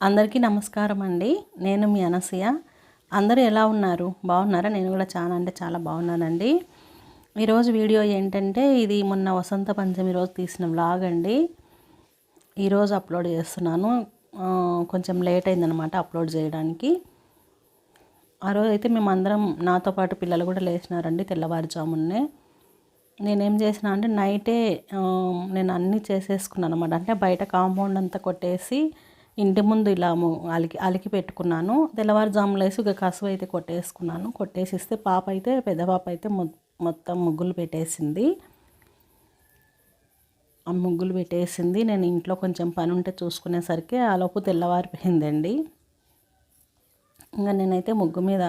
అందరికీ నమస్కారం అండి. నేను మీ అనసూయ. అందరూ ఎలా ఉన్నారు? బాగున్నారా? నేను కూడా చాలా అంటే చాలా బాగున్నానండి. ఈరోజు వీడియో ఏంటంటే ఇది మొన్న వసంత పంచమి రోజు తీసిన వ్లాగ్ అండి. ఈరోజు అప్లోడ్ చేస్తున్నాను. కొంచెం లేట్ అయిందనమాట అప్లోడ్ చేయడానికి. ఆ రోజు అయితే మేమందరం నాతో పాటు పిల్లలు కూడా లేచినారండి తెల్లవారుజామునే. నేనేం చేసిన అంటే నైటే నేను అన్నీ చేసేసుకున్నాను అనమాట. అంటే బయట కాంపౌండ్ అంతా కొట్టేసి ఇంటి ముందు ఇలా అలికి పెట్టుకున్నాను. తెల్లవారుజాములు వేసి ఇక కసువు అయితే కొట్టేసుకున్నాను. కొట్టేసిస్తే పెద్ద పాప అయితే మొత్తం ముగ్గులు పెట్టేసింది. ఆ ముగ్గులు పెట్టేసింది. నేను ఇంట్లో కొంచెం పని ఉంటే చూసుకునేసరికి ఆ లోపు తెల్లవారిపోయిందండి. ఇంకా నేనైతే ముగ్గు మీద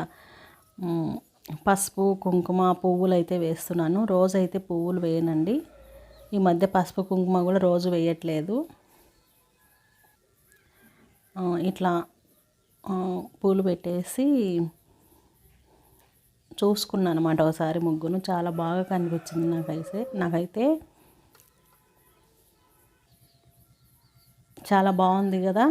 పసుపు కుంకుమ పువ్వులు అయితే వేస్తున్నాను. రోజైతే పువ్వులు వేయనండి. ఈ మధ్య పసుపు కుంకుమ కూడా రోజు వేయట్లేదు. ఇట్లా పూలు పెట్టేసి చూసుకున్నాను అన్నమాట ఒకసారి ముగ్గును. చాలా బాగా కనిపించింది నాకైతే చాలా బాగుంది కదా.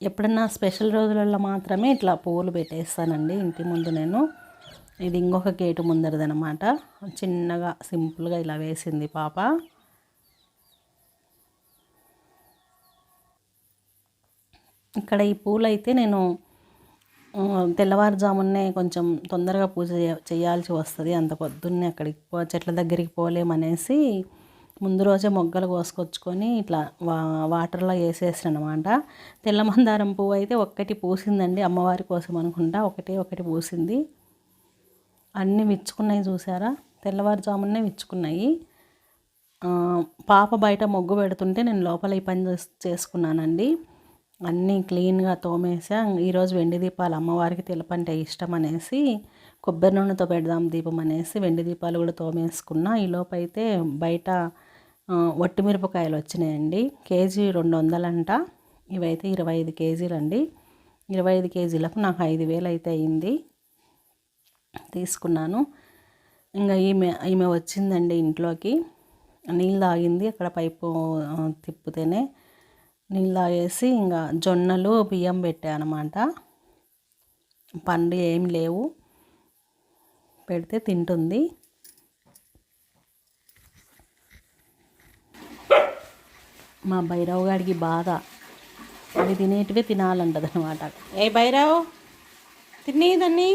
ఎప్పుడన్నా స్పెషల్ రోజులలో మాత్రమే ఇట్లా పువ్వులు పెట్టేస్తానండి ఇంటి ముందు నేను. ఇది ఇంకొక గేటు ముందరదనమాట. చిన్నగా సింపుల్గా ఇలా వేసింది పాప. ఇక్కడ ఈ పూలు అయితే నేను తెల్లవారుజామునే కొంచెం తొందరగా పూజ చేయాల్సి వస్తుంది. అంత పొద్దున్నే అక్కడికి చెట్ల దగ్గరికి పోలేమనేసి ముందు రోజే మొగ్గలు కోసుకొచ్చుకొని ఇట్లా వాటర్లో వేసేసాను అనమాట. తెల్ల మందారం పువ్వు అయితే ఒక్కటి పూసిందండి, అమ్మవారి కోసం అనుకుంటా. ఒకటి పూసింది. అన్నీ విచ్చుకున్నాయి చూసారా, తెల్లవారుజామునే విచ్చుకున్నాయి. పాప బయట మొగ్గు పెడుతుంటే నేను లోపల ఈ పని చేసుకున్నానండి. అన్నీ క్లీన్గా తోమేసా. ఈరోజు వెండి దీపాలు అమ్మవారికి తెలుపంటే ఇష్టం అనేసి కొబ్బరి నూనెతో పెడదాం దీపం అనేసి వెండి దీపాలు కూడా తోమేసుకున్నా. ఈలోపు అయితే బయట ఒట్టిమిరపకాయలు వచ్చినాయండి. కేజీ 200 అంట. ఇవైతే 25 కేజీలు అండి. 25 కేజీలకు నాకు 5,000 అయితే అయింది. తీసుకున్నాను. ఇంకా ఈమె వచ్చిందండి ఇంట్లోకి. నీళ్ళు తాగింది. అక్కడ పైపు తిప్పితేనే నీళ్ళు తాగేసి ఇంకా జొన్నలు బియ్యం పెట్టానమాట. పండు ఏం లేవు, పెడితే తింటుంది. మా భైరవ్ గారికి బాధ, అవి తినేటివే తినాలంటది అనమాట. ఏ భైరవ్ తినేదాన్ని.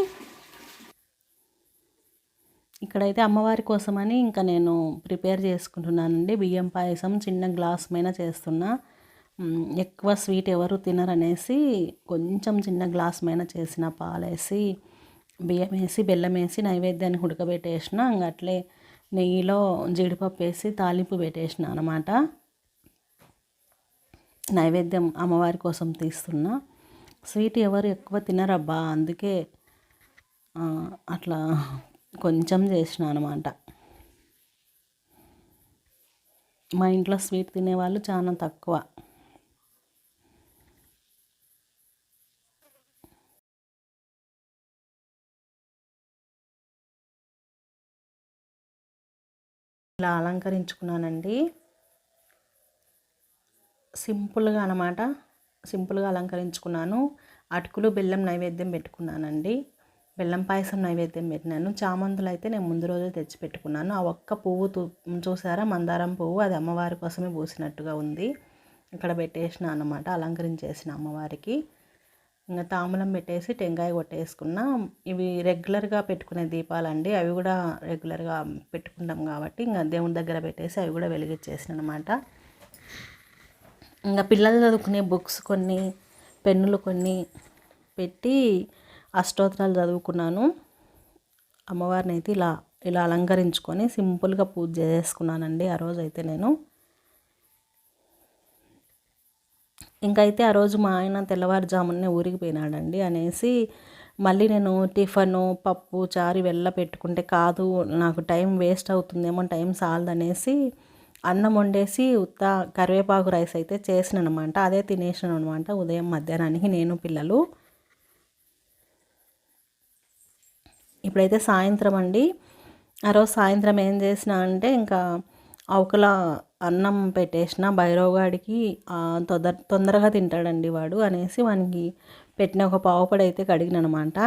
ఇక్కడైతే అమ్మవారి కోసమని ఇంకా నేను ప్రిపేర్ చేసుకుంటున్నానండి. బియ్యం పాయసం చిన్న గ్లాస్ మీద చేస్తున్నా. ఎక్కువ స్వీట్ ఎవరు తినరనేసి కొంచెం చిన్న గ్లాస్ మీద చేసిన పాలేసి బియ్యం వేసి బెల్లం వేసి నైవేద్యాన్ని ఉడకబెట్టేసిన. అట్లే నెయ్యిలో జీడిపప్పు వేసి తాలింపు పెట్టేసిన అనమాట. నైవేద్యం అమ్మవారి కోసం తీస్తున్నా. స్వీట్ ఎవరు ఎక్కువ తినరబ్బా, అందుకే అట్లా కొంచెం చేసిన అనమాట. మా ఇంట్లో స్వీట్ తినేవాళ్ళు చాలా తక్కువ. ఇలా అలంకరించుకున్నానండి. సింపుల్గా అనమాట. సింపుల్గా అలంకరించుకున్నాను. అటుకులు బెల్లం నైవేద్యం పెట్టుకున్నానండి. బెల్లం పాయసం నైవేద్యం పెట్టినాను. చామంతులు అయితే నేను ముందు రోజే తెచ్చి పెట్టుకున్నాను. ఆ ఒక్క పువ్వు చూసారా, మందారం పువ్వు, అది అమ్మవారి కోసమే పూసినట్టుగా ఉంది. ఇక్కడ పెట్టేసిన అనమాట, అలంకరించేసిన అమ్మవారికి. ఇంకా తాంబూలం పెట్టేసి టెంకాయ కొట్టేసుకున్నా. ఇవి రెగ్యులర్గా పెట్టుకునే దీపాలండి. అవి కూడా రెగ్యులర్గా పెట్టుకుంటాం కాబట్టి ఇంకా దేవుని దగ్గర పెట్టేసి అవి కూడా వెలిగించేసిన అనమాట. ఇంకా పిల్లలు చదువుకునే బుక్స్ కొన్ని, పెన్నులు కొన్ని పెట్టి అష్టోత్తరాలు చదువుకున్నాను. అమ్మవారిని అయితే ఇలా అలంకరించుకొని సింపుల్గా పూజ చేసుకున్నానండి ఆ రోజు అయితే నేను. ఇంకైతే ఆ రోజు మా ఆయన తెల్లవారుజామునే ఊరికి పోయినాడండి అనేసి మళ్ళీ నేను టిఫను పప్పు చారు వెళ్ళ పెట్టుకుంటే కాదు, నాకు టైం వేస్ట్ అవుతుందేమో, టైం సాలదనేసి అన్నం వండేసి ఉత్త కరివేపాకు రైస్ అయితే చేసిన అనమాట. అదే తినేసాను అనమాట ఉదయం మధ్యాహ్నానికి నేను పిల్లలు. ఇప్పుడైతే సాయంత్రం అండి. ఆ రోజు సాయంత్రం ఏం చేసిన అంటే ఇంకా అవకల అన్నం పెట్టేసిన భైరవగాడికి తొందరగా తింటాడండి వాడు అనేసి వానికి పెట్టిన ఒక పావుపడి అయితే కడిగిననమాట.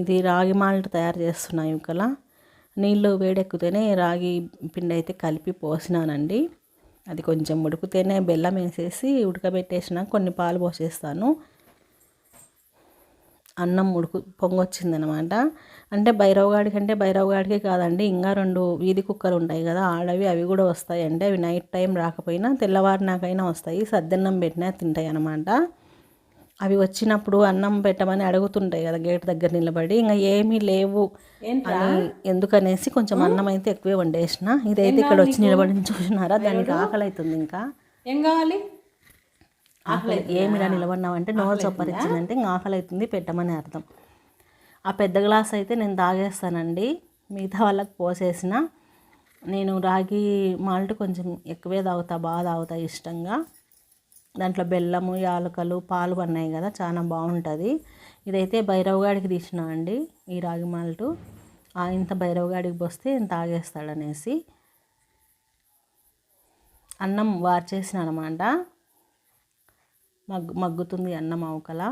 ఇది రాగి మాల్ట్ తయారు చేస్తున్నా యువకల. నీళ్ళు వేడెక్కితేనే రాగి పిండి అయితే కలిపి పోసినానండి. అది కొంచెం ఉడికితేనే బెల్లం వేసేసి ఉడకబెట్టేసిన కొన్ని పాలు పోసేస్తాను. అన్నం పొంగొచ్చిందనమాట. అంటే భైరవగాడికే కాదండి, ఇంకా 2 వీధి కుక్కలు ఉంటాయి కదా ఆడవి, అవి కూడా వస్తాయండి. అవి నైట్ టైం రాకపోయినా తెల్లవారినాకైనా వస్తాయి. సద్దన్నం పెట్టినా తింటాయి అన్నమాట. అవి వచ్చినప్పుడు అన్నం పెట్టమని అడుగుతుంటాయి కదా గేట్ దగ్గర నిలబడి. ఇంకా ఏమీ లేవు అని ఎందుకనేసి కొంచెం అన్నం అయితే ఎక్కువే వండేసిన. ఇదైతే ఇక్కడ వచ్చి నిలబడి చూసినారా, దానికి ఆకలి అవుతుంది. ఇంకా ఏం కావాలి? ఆకలి ఏమిలా నిలబడినామంటే నోరు చొప్పరిచ్చిందంటే ఇంకా ఆకలి అవుతుంది పెట్టమని అర్థం. ఆ పెద్ద గ్లాస్ అయితే నేను తాగేస్తానండి, మిగతా వాళ్ళకి పోసేసిన. నేను రాగి మాల్ట్ కొంచెం ఎక్కువే తాగుతా, బాగా తాగుతా ఇష్టంగా. దాంట్లో బెల్లము, యాలకులు, పాలు ఉన్నాయి కదా, చాలా బాగుంటుంది. ఇదైతే భైరవగాడికి తీసిన అండి ఈ రాగి మాల్టు. ఇంత భైరవగాడికి పోస్తే తాగేస్తాడనేసి అన్నం వార్చేసిన అనమాట. మగ్గుతుంది అన్నం అవకల.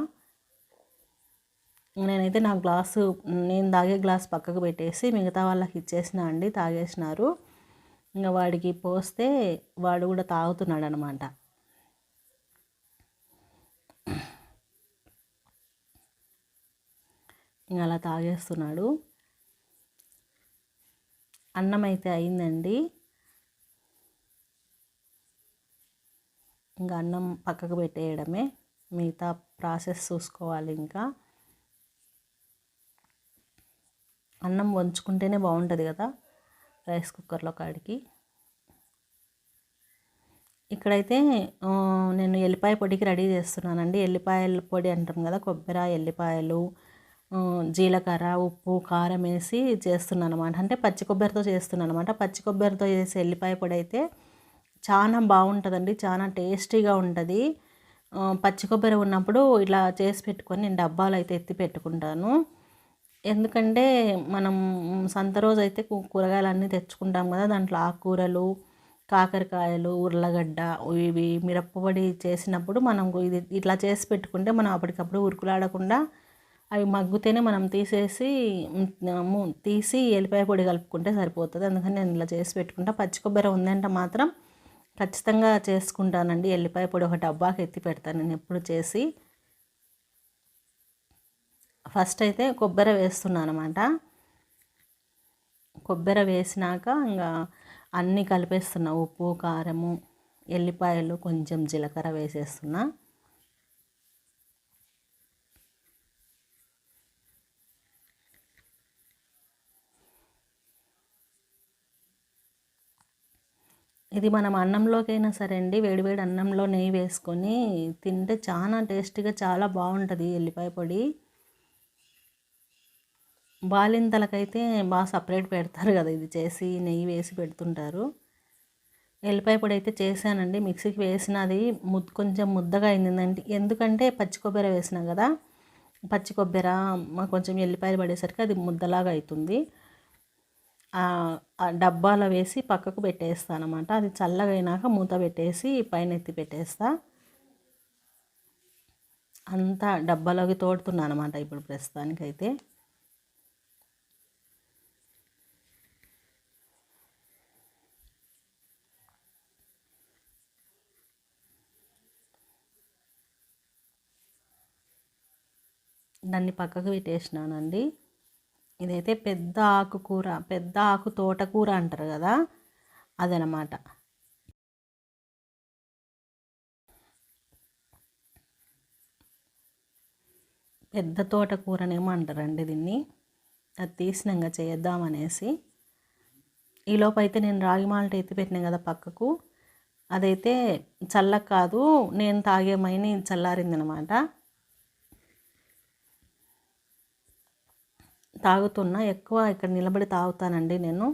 నేనైతే నా గ్లాసు, నేను తాగే గ్లాస్ పక్కకు పెట్టేసి మిగతా వాళ్ళకి ఇచ్చేసిన అండి, తాగేసినారు. ఇంకా వాడికి పోస్తే వాడు కూడా తాగుతున్నాడు అనమాట. ఇంకా అలా తాగేస్తున్నాడు. అన్నం అయితే అయిందండి. ఇంకా అన్నం పక్కకు పెట్టేయడమే, మిగతా ప్రాసెస్ చూసుకోవాలి. ఇంకా అన్నం వంచుకుంటేనే బాగుంటుంది కదా రైస్ కుక్కర్లో కాడికి. ఇక్కడైతే నేను ఎల్లిపాయ పొడికి రెడీ చేస్తున్నానండి. ఎల్లిపాయల పొడి అంటాం కదా, కొబ్బరి, ఎల్లిపాయలు, జీలకర్ర, ఉప్పు, కారం వేసి చేస్తున్నాను అనమాట. అంటే పచ్చి కొబ్బరితో చేస్తున్నాను అనమాట. పచ్చి కొబ్బరితో చేసే ఎల్లిపాయ పొడి అయితే చాలా బాగుంటుందండి, చాలా టేస్టీగా ఉంటుంది. పచ్చి కొబ్బరి ఉన్నప్పుడు ఇలా చేసి పెట్టుకొని నేను డబ్బాలు అయితే ఎత్తి పెట్టుకుంటాను. ఎందుకంటే మనం సంత రోజు అయితే కూరగాయలు అన్నీ తెచ్చుకుంటాం కదా, దాంట్లో ఆకుకూరలు, కాకరకాయలు, ఉర్లగడ్డ, ఇవి మిరప్పొడి చేసినప్పుడు మనం ఇది ఇట్లా చేసి పెట్టుకుంటే మనం అప్పటికప్పుడు ఉరుకులాడకుండా అవి మగ్గుతేనే మనం తీసి ఎల్లిపాయ పొడి కలుపుకుంటే సరిపోతుంది. అందుకని నేను ఇలా చేసి పెట్టుకుంటా. పచ్చి కొబ్బరి ఉందంటే మాత్రం ఖచ్చితంగా చేసుకుంటానండి. ఎల్లిపాయ పొడి ఒక డబ్బాకి ఎత్తి పెడతాను నేను ఎప్పుడు చేసి. ఫస్ట్ అయితే కొబ్బరి వేస్తున్నాను అనమాట. కొబ్బరి వేసినాక ఇంకా అన్నీ కలిపేస్తున్నా, ఉప్పు, కారము, ఎల్లిపాయలు, కొంచెం జీలకర్ర వేసేస్తున్నా. ఇది మనం అన్నంలోకైనా సరే అండి, వేడివేడి అన్నంలో నెయ్యి వేసుకొని తింటే చాలా టేస్టీగా చాలా బాగుంటుంది ఎల్లిపాయ పొడి. బాలింతలకైతే బాగా సపరేట్ పెడతారు కదా, ఇది చేసి నెయ్యి వేసి పెడుతుంటారు. ఎల్లిపాయ పొడి అయితే చేశానండి, మిక్సీకి వేసినది కొంచెం ముద్దగా అయిందండి. ఎందుకంటే పచ్చి కొబ్బరి వేసినా కదా, పచ్చి కొబ్బరి కొంచెం ఎల్లిపాయలు పడేసరికి అది ముద్దలాగా అవుతుంది. డబ్బాలో వేసి పక్కకు పెట్టేస్తాను అనమాట. అది చల్లగా అయినాక మూత పెట్టేసి పైన ఎత్తి పెట్టేస్తా. అంతా డబ్బాలోకి తోడుతున్నాను అనమాట ఇప్పుడు ప్రస్తుతానికైతే. దాన్ని పక్కకు పెట్టేసినానండి. ఇదైతే పెద్ద ఆకుకూర, పెద్ద ఆకు తోటకూర అంటారు కదా, అదనమాట. పెద్ద తోటకూరనేమో అంటారండి దీన్ని. అది తీసినాక చేద్దామనేసి. ఈలోపు అయితే నేను రాగి మాల్ట్ ఎత్తి పెట్టినా కదా పక్కకు, అదైతే చల్లగా కాదు, నేను తాగే మైని చల్లారిందనమాట. తాగుతున్నా, ఎక్కువ ఇక్కడ నిలబడి తాగుతానండి నేను.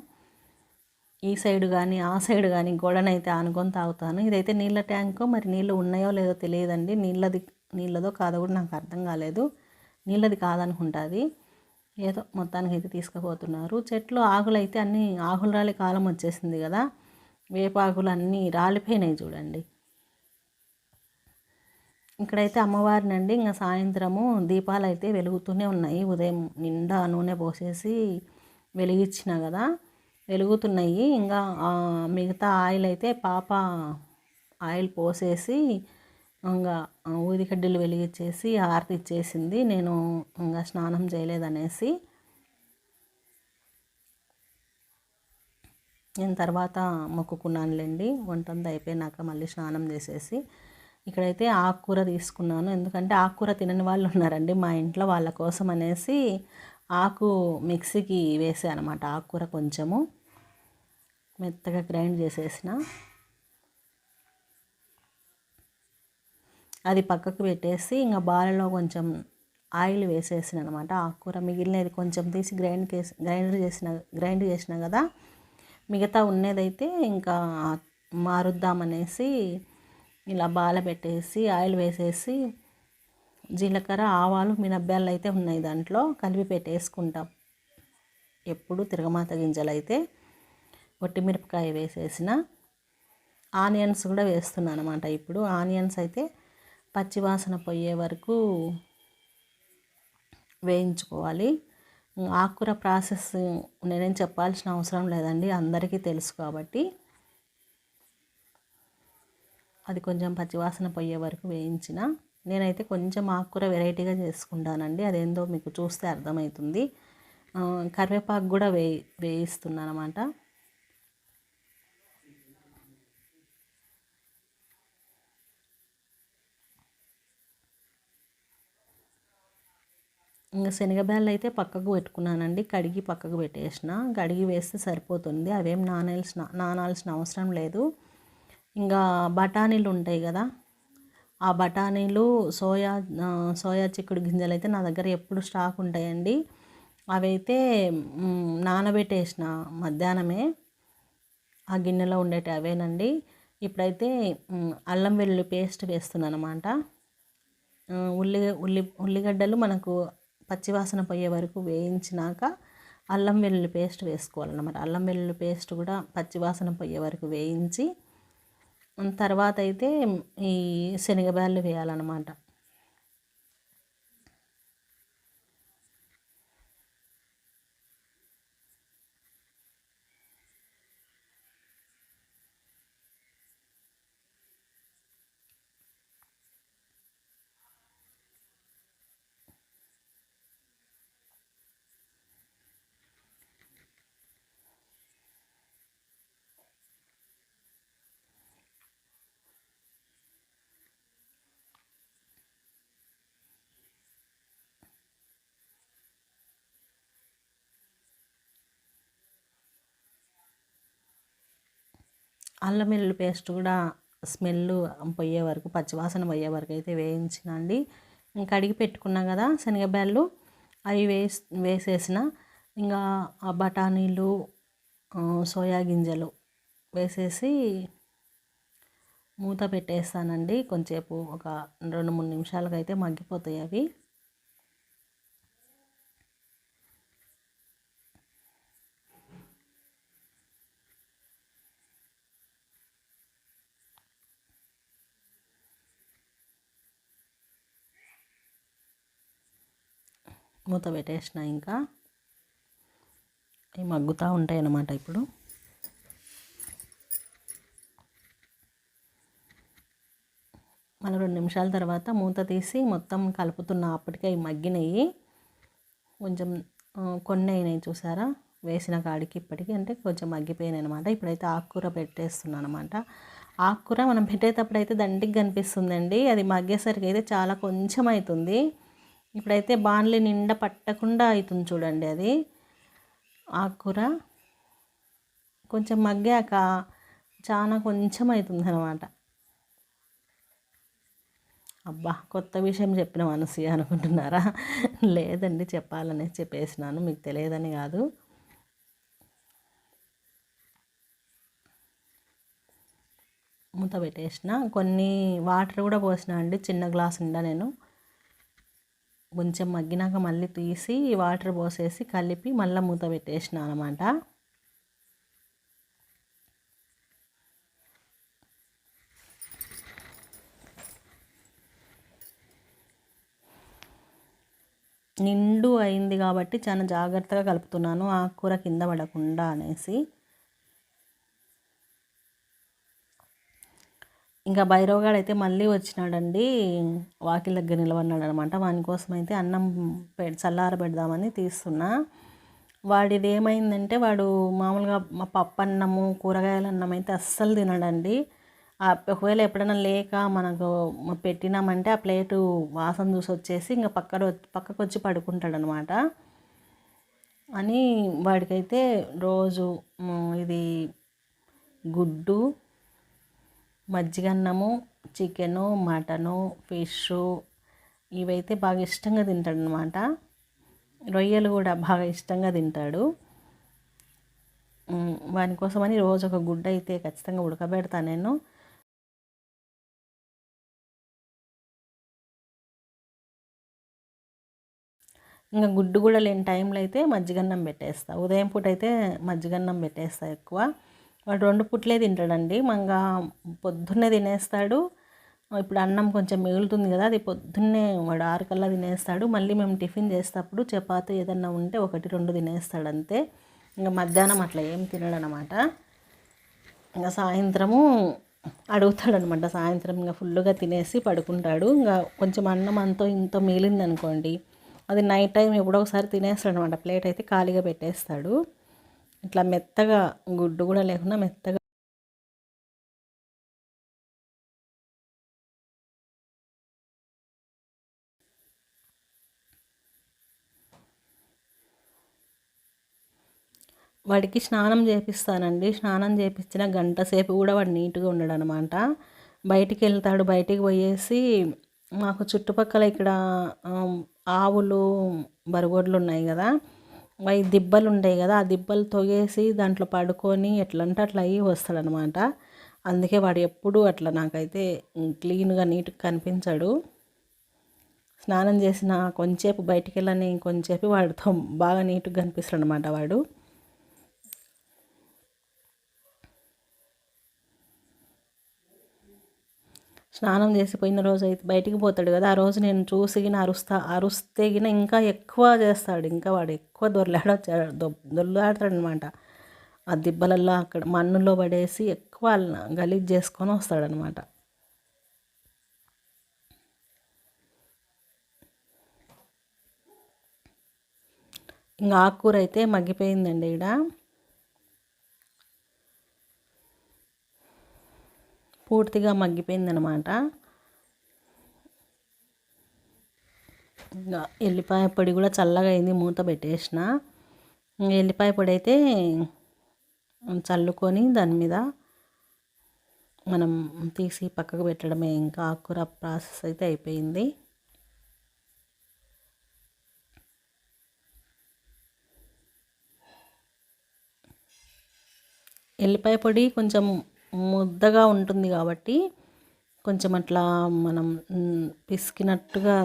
ఈ సైడ్ కానీ ఆ సైడ్ కానీ గోడనైతే ఆనుకొని తాగుతాను. ఇదైతే నీళ్ళ ట్యాంకు, మరి నీళ్ళు ఉన్నాయో లేదో తెలియదండి. నీళ్ళదో కాదో కూడా నాకు అర్థం కాలేదు. నీళ్ళది కాదనుకుంటుంది. ఏదో మొత్తానికి అయితే తీసుకుపోతున్నారు. చెట్లు ఆకులు అయితే అన్నీ ఆకులు రాలే కాలం వచ్చేసింది కదా, వేపాకులు అన్నీ రాలిపోయినాయి చూడండి. ఇక్కడైతే అమ్మవారినండి ఇంకా సాయంత్రము దీపాలు అయితే వెలుగుతూనే ఉన్నాయి. ఉదయం నిండా నూనె పోసేసి వెలిగించిన కదా, వెలుగుతున్నాయి. ఇంకా మిగతా ఆయిల్ అయితే పాప ఆయిల్ పోసేసి ఇంకా ఊదికడ్డీలు వెలిగించేసి హారతి ఇచ్చేసింది. నేను ఇంకా స్నానం చేయలేదనేసి నేను తర్వాత మొక్కుకున్నానులేండి. వంటంతా అయిపోయినాక మళ్ళీ స్నానం చేసేసి ఇక్కడైతే ఆకుకూర తీసుకున్నాను. ఎందుకంటే ఆకుకూర తినని వాళ్ళు ఉన్నారండి మా ఇంట్లో, వాళ్ళ కోసం అనేసి ఆకు మిక్సీకి వేసాను అనమాట. ఆకుకూర కొంచెము మెత్తగా గ్రైండ్ చేసేసిన, అది పక్కకు పెట్టేసి ఇంకా బాలలో కొంచెం ఆయిల్ వేసేసిన అనమాట. ఆకుకూర మిగిలినది కొంచెం తీసి గ్రైండ్ చేసిన కదా, మిగతా ఉన్నదైతే ఇంకా మారుద్దామనేసి ఇలా బాల పెట్టేసి ఆయిల్ వేసేసి జీలకర్ర ఆవాలు మినప్పాలు అయితే ఉన్నాయి దాంట్లో కలిపి పెట్టేసుకుంటాం. ఎప్పుడు తిరగమాత గింజలు అయితే ఒట్టిమిరపకాయ వేసేసిన, ఆనియన్స్ కూడా వేస్తున్నాను అనమాట. ఇప్పుడు ఆనియన్స్ అయితే పచ్చివాసన పోయే వరకు వేయించుకోవాలి. ఆకుకూర ప్రాసెస్ నేనేం చెప్పాల్సిన అవసరం లేదండి, అందరికీ తెలుసు కాబట్టి. అది కొంచెం పచ్చివాసన పోయే వరకు వేయించిన. నేనైతే కొంచెం ఆకుకూర వెరైటీగా చేసుకుంటానండి, అదేందో మీకు చూస్తే అర్థమవుతుంది. కరివేపాకు కూడా వేయిస్తున్నాను అనమాట. ఇంకా శనగబ్యాళ్ళు అయితే పక్కకు పెట్టుకున్నానండి, కడిగి పక్కకు పెట్టేసిన. కడిగి వేస్తే సరిపోతుంది, అవేం నానాల్సిన అవసరం లేదు. ఇంకా బఠానీలు ఉంటాయి కదా, ఆ బఠానీలు సోయా చిక్కుడు గింజలు అయితే నా దగ్గర ఎప్పుడు స్టాక్ ఉంటాయండి. అవైతే నానబెట్టేసిన మధ్యాహ్నమే, ఆ గిన్నెలో ఉండేటి అవేనండి. ఇప్పుడైతే అల్లం వెల్లుల్లి పేస్ట్ వేస్తున్నాను అనమాట. ఉల్లిగడ్డలు మనకు పచ్చివాసన పోయే వరకు వేయించినాక అల్లం వెల్లుల్లి పేస్ట్ వేసుకోవాలన్నమాట. అల్లం వెల్లుల్లి పేస్ట్ కూడా పచ్చివాసన పోయే వరకు వేయించి తర్వాత అయితే ఈ శనగబ్యాళ్ళు వేయాలన్నమాట. అల్లం వెల్లుల్లి పేస్ట్ కూడా స్మెల్ పోయే వరకు, పచ్చివాసన పోయే వరకు అయితే వేయించినండి. ఇంకా కడిగి పెట్టుకున్నాం కదా శనగబ్యాళ్ళు, అవి వేసేసిన. ఇంకా ఆ బఠానీలు సోయా గింజలు వేసేసి మూత పెట్టేస్తానండి. కొంచెంసేపు ఒక 2-3 నిమిషాలకు అయితే మగ్గిపోతాయి అవి. మూత పెట్టేసిన, ఇంకా అవి మగ్గుతూ ఉంటాయి అన్నమాట. ఇప్పుడు మళ్ళీ 2 నిమిషాల తర్వాత మూత తీసి మొత్తం కలుపుతున్నా. అప్పటికే అవి మగ్గినాయి, కొంచెం కొన్ని అయినాయి చూసారా, వేసిన కాడికి ఇప్పటికీ అంటే కొంచెం మగ్గిపోయినాయి అనమాట. ఇప్పుడైతే ఆకుకూర పెట్టేస్తున్నాను అనమాట. ఆకుకూర మనం పెట్టేటప్పుడు అయితే దండిగా కనిపిస్తుందండి, అది మగ్గేసరికి అయితే చాలా కొంచెం అవుతుంది. ఇప్పుడైతే బాణలి నిండా పట్టకుండా అవుతుంది చూడండి. అది ఆకుకూర కొంచెం మగ్గాక చాలా కొంచెం అవుతుంది అనమాట. అబ్బా, కొత్త విషయం చెప్పిన మనసు అనుకుంటున్నారా? లేదండి, చెప్పాలని చెప్పేసినాను, మీకు తెలియదని కాదు. మూత పెట్టేసిన, కొన్ని వాటర్ కూడా పోసిన అండి, చిన్న గ్లాస్ నిండా నేను కొంచెం మగ్గినాక మళ్ళీ తీసి వాటర్ పోసేసి కలిపి మళ్ళీ మూత పెట్టేసిన అనమాట. నిండు అయింది కాబట్టి చాలా జాగ్రత్తగా కలుపుతున్నాను, ఆకుకూర కింద పడకుండా అనేసి. ఇంకా భైరవగాడు అయితే మళ్ళీ వచ్చినాడండి, వాకిలి దగ్గర నిలబడినాడు అనమాట. వాని కోసం అయితే అన్నం చల్లారబెడదామని తీస్తున్నా. వాడిది ఏమైందంటే వాడు మామూలుగా మా పప్పు అన్నము కూరగాయల అన్నం అయితే అస్సలు తినడండి. ఒకవేళ ఎప్పుడైనా లేక మనకు పెట్టినామంటే ఆ ప్లేటు వాసన చూసి వచ్చేసి ఇంకా పక్కకు వచ్చి పడుకుంటాడు అనమాట. అని వాడికైతే రోజు ఇది గుడ్డు, మజ్జిగన్నము, చికెను, మటను, ఫిష్ ఇవైతే బాగా ఇష్టంగా తింటాడు అనమాట. రొయ్యలు కూడా బాగా ఇష్టంగా తింటాడు. వాని కోసమని రోజు ఒక గుడ్డ అయితే ఖచ్చితంగా ఉడకబెడతాను నేను. ఇంకా గుడ్డు కూడా లేని టైంలో అయితే మజ్జిగన్నం పెట్టేస్తా. ఉదయం పూట అయితే మజ్జిగన్నం పెట్టేస్తా ఎక్కువ. వాడు 2 పూట్లే తింటాడండి. మంగా పొద్దున్నే తినేస్తాడు. ఇప్పుడు అన్నం కొంచెం మిగులుతుంది కదా, అది పొద్దున్నే వాడు 6 కల్లా తినేస్తాడు. మళ్ళీ మేము టిఫిన్ చేసేటప్పుడు చపాతీ ఏదన్నా ఉంటే 1, 2 తినేస్తాడు అంతే. ఇంకా మధ్యాహ్నం అట్లా ఏం తినడనమాట. ఇంకా సాయంత్రము అడుగుతాడనమాట. సాయంత్రం ఇంకా ఫుల్గా తినేసి పడుకుంటాడు. ఇంకా కొంచెం అన్నం అంతో ఇంతో మిగిలింది అనుకోండి, అది నైట్ టైం ఎప్పుడో ఒకసారి తినేస్తాడు అనమాట. ప్లేట్ అయితే ఖాళీగా పెట్టేస్తాడు. ఇట్లా మెత్తగా గుడ్డు కూడా లేకుండా మెత్తగా వాడికి స్నానం చేపిస్తానండి. స్నానం చేపించిన గంట సేపు కూడా వాడు నీట్గా ఉండడు అనమాట. బయటికి వెళ్తాడు. బయటికి పోయేసి మాకు చుట్టుపక్కల ఇక్కడ ఆవులు బరగొడ్లు ఉన్నాయి కదా, అవి దిబ్బలు ఉంటాయి కదా, ఆ దిబ్బలు తొగేసి దాంట్లో పడుకొని ఎట్లంటే అట్లా అయ్యి వస్తాడనమాట. అందుకే వాడు ఎప్పుడు అట్లా నాకైతే క్లీన్గా నీట్గా కనిపించాడు. స్నానం చేసిన కొంచెంసేపు బయటికి వెళ్ళని కొంచెంసేపు వాడితో బాగా నీట్గా కనిపిస్తాడు అనమాట వాడు. స్నానం చేసిపోయిన రోజు అయితే బయటికి పోతాడు కదా, ఆ రోజు నేను చూసిగిన అరుస్తే గిన ఇంకా ఎక్కువ చేస్తాడు. ఇంకా వాడు ఎక్కువ దొర్లాడతాడు అనమాట. ఆ దిబ్బలల్లో అక్కడ మన్నులో పడేసి ఎక్కువ గలీజ్ చేసుకొని వస్తాడనమాట. ఇంకా ఆకుకూర అయితే మగ్గిపోయిందండి. ఇక్కడ పూర్తిగా మగ్గిపోయిందనమాట. ఇంకా ఎల్లిపాయ పొడి కూడా చల్లగా అయింది, మూత పెట్టేసిన. ఎల్లిపాయ పొడి అయితే చల్లుకొని దాని మీద మనం తీసి పక్కకు పెట్టడమే. ఇంకా ఆకుకూర ప్రాసెస్ అయితే అయిపోయింది. ఎల్లిపాయ పొడి కొంచెం ముద్దగా ఉంటుంది కాబట్టి కొంచెం అట్లా మనం పిసికినట్టుగా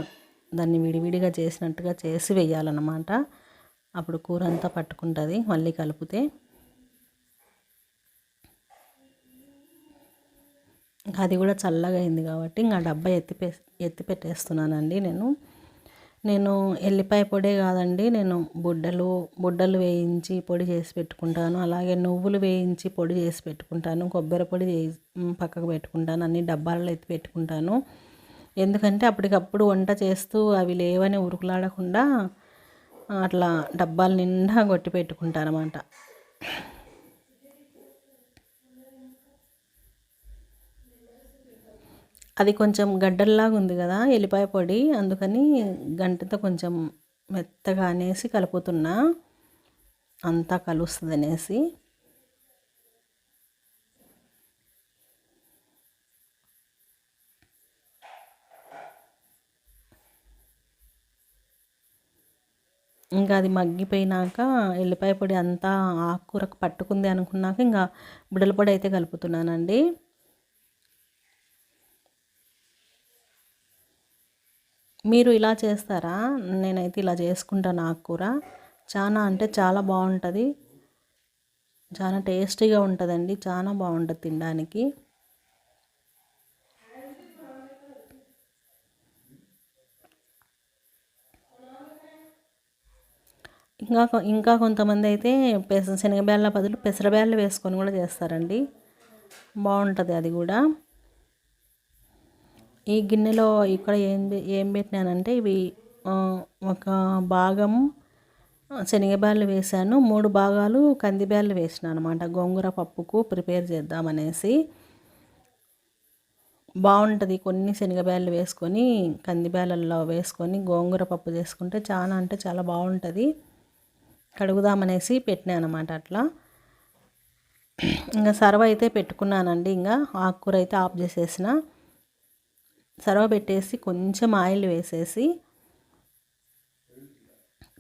దాన్ని విడివిడిగా చేసినట్టుగా చేసి వేయాలన్నమాట. అప్పుడు కూర అంతా పట్టుకుంటుంది మళ్ళీ కలిపితే. అది కూడా చల్లగా అయింది కాబట్టి ఇంకా డబ్బా ఎత్తి పెట్టేస్తున్నానండి. నేను ఎల్లిపాయ పొడే కాదండి, నేను బుడ్డలు వేయించి పొడి చేసి పెట్టుకుంటాను. అలాగే నువ్వులు వేయించి పొడి చేసి పెట్టుకుంటాను. కొబ్బరి పొడి పక్కకు పెట్టుకుంటాను. అన్ని డబ్బాలలో ఎత్తి పెట్టుకుంటాను. ఎందుకంటే అప్పటికప్పుడు వంట చేస్తూ అవి లేవని ఉరుకులాడకుండా అట్లా డబ్బాల నిండా కొట్టి పెట్టుకుంటాను అన్నమాట. అది కొంచెం గడ్డల్లాగా ఉంది కదా ఎల్లిపాయ పొడి, అందుకని గంటతో కొంచెం మెత్తగా అనేసి కలుపుతున్నా, అంతా కలుస్తుంది అనేసి. ఇంకా అది మగ్గిపోయినాక ఎల్లిపాయ పొడి అంతా ఆకుకూరకు పట్టుకుంది అనుకున్నాక ఇంకా బుడల పొడి అయితే కలుపుతున్నానండి. మీరు ఇలా చేస్తారా? నేనైతే ఇలా చేసుకుంటాను ఆకుకూర. చాలా అంటే చాలా బాగుంటుంది. చాలా టేస్టీగా ఉంటుందండి. చాలా బాగుంటుంది తినడానికి. ఇంకా కొంతమంది అయితే శనగబేళ్ళ బదులు పెసరబేళ్ళు వేసుకొని కూడా చేస్తారండి. బాగుంటుంది అది కూడా. ఈ గిన్నెలో ఇక్కడ ఏం పెట్టినానంటే ఇవి ఒక భాగం శనగబ్యాళ్ళు వేసాను, 3 భాగాలు కందిబ్యాళ్ళు వేసిన అనమాట. గోంగూర పప్పుకు ప్రిపేర్ చేద్దామనేసి. బాగుంటుంది. కొన్ని శనగబ్యాళ్ళు వేసుకొని కందిబ్యాళ్ళల్లో వేసుకొని గోంగూర పప్పు చేసుకుంటే చాలా అంటే చాలా బాగుంటుంది. కడుగుదామనేసి పెట్టినా అనమాట అట్లా. ఇంకా సర్వ అయితే పెట్టుకున్నానండి. ఇంకా ఆకుకూర అయితే ఆఫ్ చేసేసిన. సర్వ పెట్టేసి కొంచెం ఆయిల్ వేసేసి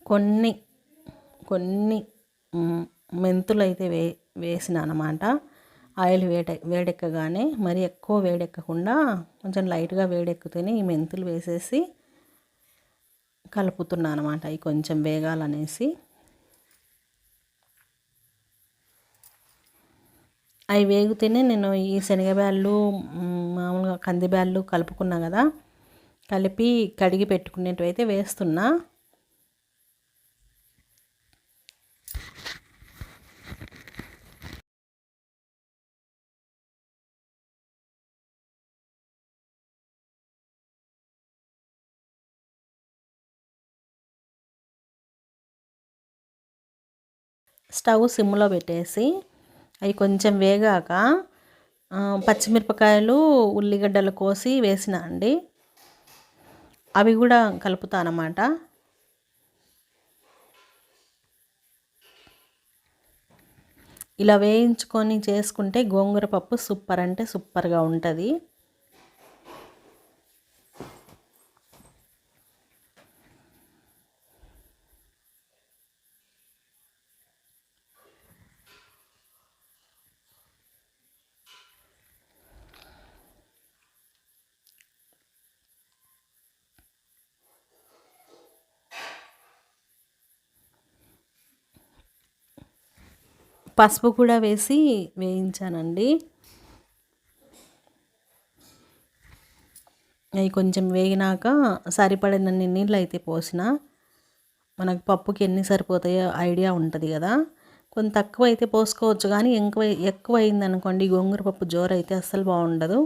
కొన్ని మెంతులు అయితే వేసిన అనమాట. ఆయిల్ వేడెక్కగానే, మరి ఎక్కువ వేడెక్కకుండా కొంచెం లైట్గా వేడెక్కుతూనే ఈ మెంతులు వేసేసి కలుపుతున్నా అనమాట. అవి కొంచెం వేగాలనేసి. అవి వేగితేనే నేను ఈ శనగబ్యాళ్ళు మామూలుగా కందిబ్యాళ్ళు కలుపుకున్నా కదా, కలిపి కడిగి పెట్టుకునేటివి అయితే వేస్తున్నా. స్టవ్ సిమ్లో పెట్టేసి అవి కొంచెం వేగాక పచ్చిమిరపకాయలు, ఉల్లిగడ్డలు కోసి వేసిన అండి. అవి కూడా కలుపుతానమాట. ఇలా వేయించుకొని చేసుకుంటే గోంగూర పప్పు సూపర్ అంటే సూపర్గా ఉంటుంది. పసుపు కూడా వేసి వేయించానండి. అవి కొంచెం వేగినాక సరిపడినన్ని నీళ్ళు అయితే పోసిన. మనకు పప్పుకి ఎన్ని సరిపోతాయో ఐడియా ఉంటుంది కదా. కొంచెం తక్కువ అయితే పోసుకోవచ్చు, కానీ ఎక్కువ అయిందనుకోండి గోంగూర పప్పు జోరు అయితే అస్సలు బాగుండదు.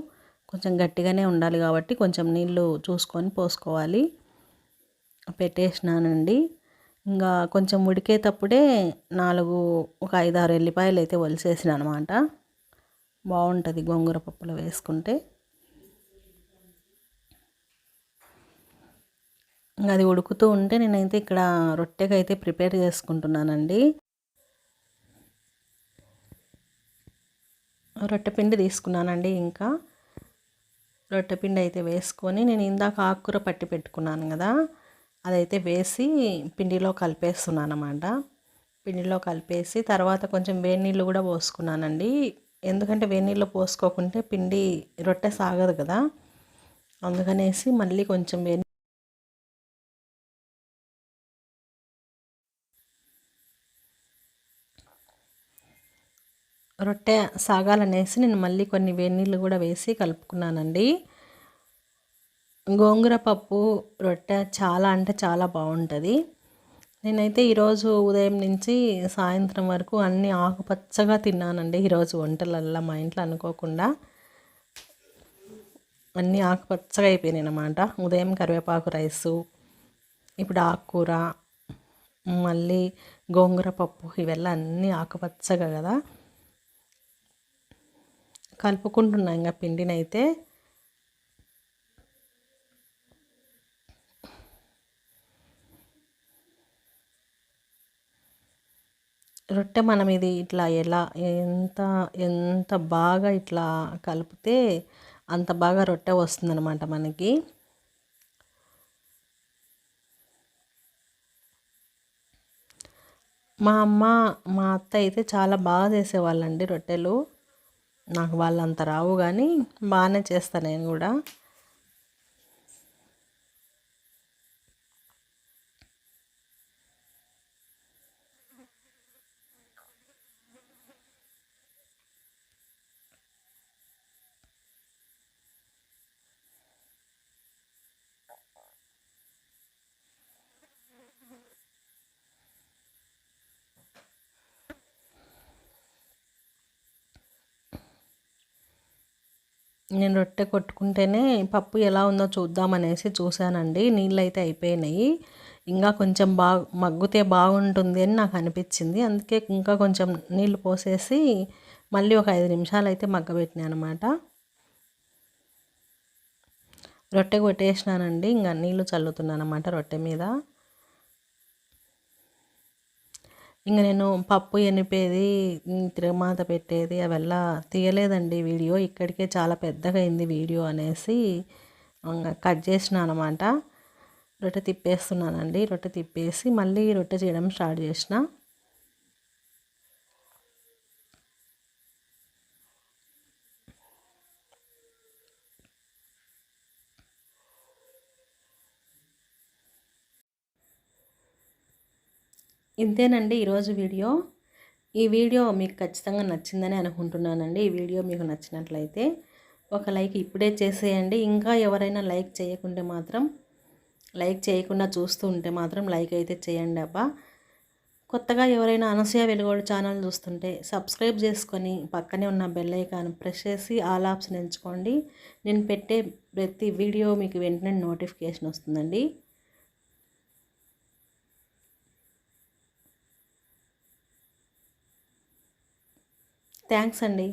కొంచెం గట్టిగానే ఉండాలి కాబట్టి కొంచెం నీళ్ళు చూసుకొని పోసుకోవాలి. పెట్టేసినానండి. ఇంకా కొంచెం ఉడికేటప్పుడే ఒక 5-6 ఎల్లిపాయలు అయితే ఒలిసేసిన అనమాట. బాగుంటుంది గోంగూర పప్పులో వేసుకుంటే. అది ఉడుకుతూ ఉంటే నేనైతే ఇక్కడ రొట్టెకైతే ప్రిపేర్ చేసుకుంటున్నానండి. రొట్టె పిండి తీసుకున్నానండి. ఇంకా రొట్టె పిండి అయితే వేసుకొని నేను ఇందాక ఆకుకూర పట్టి పెట్టుకున్నాను కదా, అదైతే వేసి పిండిలో కలిపేస్తున్నాను అన్నమాట. పిండిలో కలిపేసి తర్వాత కొంచెం వేడి నీళ్ళు కూడా పోసుకున్నానండి. ఎందుకంటే వేడి నీళ్ళు పోసుకోకుంటే పిండి రొట్టె సాగదు కదా, అందుకనేసి మళ్ళీ కొంచెం రొట్టె సాగాలనేసి నేను మళ్ళీ కొన్ని వేడి నీళ్ళు కూడా వేసి కలుపుకున్నానండి. గోంగూర పప్పు రొట్టె చాలా అంటే చాలా బాగుంటుంది. నేనైతే ఈరోజు ఉదయం నుంచి సాయంత్రం వరకు అన్నీ ఆకుపచ్చగా తిన్నానండి. ఈరోజు వంటలల్లా మా ఇంట్లో అనుకోకుండా అన్నీ ఆకుపచ్చగా అయిపోయినాయి అన్నమాట. ఉదయం కరివేపాకు రైసు, ఇప్పుడు ఆకుకూర, మళ్ళీ గోంగూర పప్పు, ఇవెల్లా అన్నీ ఆకుపచ్చగా కదా. కలుపుకుంటున్నా ఇంకా పిండినైతే. రొట్టె మనం ఇది ఇట్లా ఎంత ఎంత బాగా ఇట్లా కలిపితే అంత బాగా రొట్టె వస్తుందన్నమాట మనకి. మా అత్త అయితే చాలా బాగా చేసేవాళ్ళండి రొట్టెలు. నాకు వాళ్ళంత రావు, కానీ బాగానే చేస్తాను నేను కూడా. నేను రొట్టె కొట్టుకుంటేనే పప్పు ఎలా ఉందో చూద్దామనేసి చూశానండి. నీళ్ళు అయితే అయిపోయినాయి. ఇంకా కొంచెం మగ్గితే బాగుంటుంది అని నాకు అనిపించింది. అందుకే ఇంకా కొంచెం నీళ్ళు పోసేసి మళ్ళీ ఒక 5 నిమిషాలు అయితే మగ్గబెట్టినాను అనమాట. రొట్టె కొట్టేసినానండి. ఇంకా నీళ్ళు చల్లుతున్నాను అనమాట రొట్టె మీద. ఇంక నేను పప్పు ఎనిపేది, తిరగమాత పెట్టేది అవెల్లా తీయలేదండి వీడియో. ఇక్కడికే చాలా పెద్దగా అయింది వీడియో అనేసి కట్ చేసిన అనమాట. రొట్టె తిప్పేస్తున్నానండి. రొట్టె తిప్పేసి మళ్ళీ రొట్టె చేయడం స్టార్ట్ చేసిన. ఇంతేనండి ఈరోజు వీడియో. ఈ వీడియో మీకు ఖచ్చితంగా నచ్చిందని అనుకుంటున్నానండి. ఈ వీడియో మీకు నచ్చినట్లయితే ఒక లైక్ ఇప్పుడే చేసేయండి. ఇంకా ఎవరైనా లైక్ చేయకుండా చూస్తూ ఉంటే మాత్రం లైక్ అయితే చేయండి అబ్బా. కొత్తగా ఎవరైనా అనసూయ వెలుగోడు ఛానల్ చూస్తుంటే సబ్స్క్రైబ్ చేసుకొని పక్కనే ఉన్న బెల్ ఐకాన్ ప్రెస్ చేసి ఆల్ ఆప్షన్ ఎంచుకోండి. నేను పెట్టే ప్రతి వీడియో మీకు వెంటనే నోటిఫికేషన్ వస్తుందండి. థ్యాంక్స్ అండి.